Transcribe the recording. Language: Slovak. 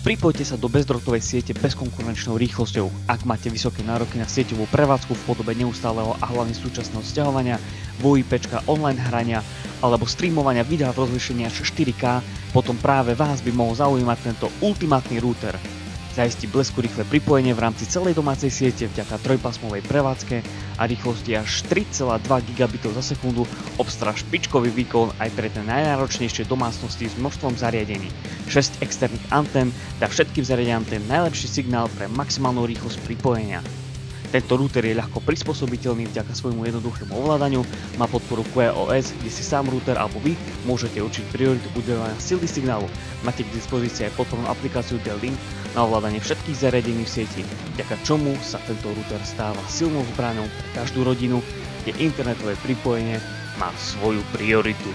Pripojte sa do bezdrôtovej siete bezkonkurenčnou rýchlosťou. Ak máte vysoké nároky na sieťovú prevádzku v podobe neustáleho a hlavne súčasného sťahovania, VoIPčka, online hrania alebo streamovania videa v rozlíšení až 4K, potom práve vás by mohol zaujímať tento ultimátny router. Zajistí bleskurýchle pripojenie v rámci celej domácej siete vďaka trojpásmovej prevádzke a rýchlosti až 3,2 gigabitov za sekundu, obstará špičkový výkon aj pre tie najnáročnejšie domácnosti s množstvom zariadení. 6 externých antén dá všetkým zariadeniam ten najlepší signál pre maximálnu rýchlosť pripojenia. Tento router je ľahko prispôsobiteľný vďaka svojmu jednoduchému ovládaniu, má podporu QoS, kde si sám router alebo vy môžete určiť prioritu udeľovania sily signálu. Máte k dispozícii aj podpornú aplikáciu D-Link na ovládanie všetkých zariadení v sieti, vďaka čomu sa tento router stáva silnou zbraňou pre každú rodinu, kde internetové pripojenie má svoju prioritu.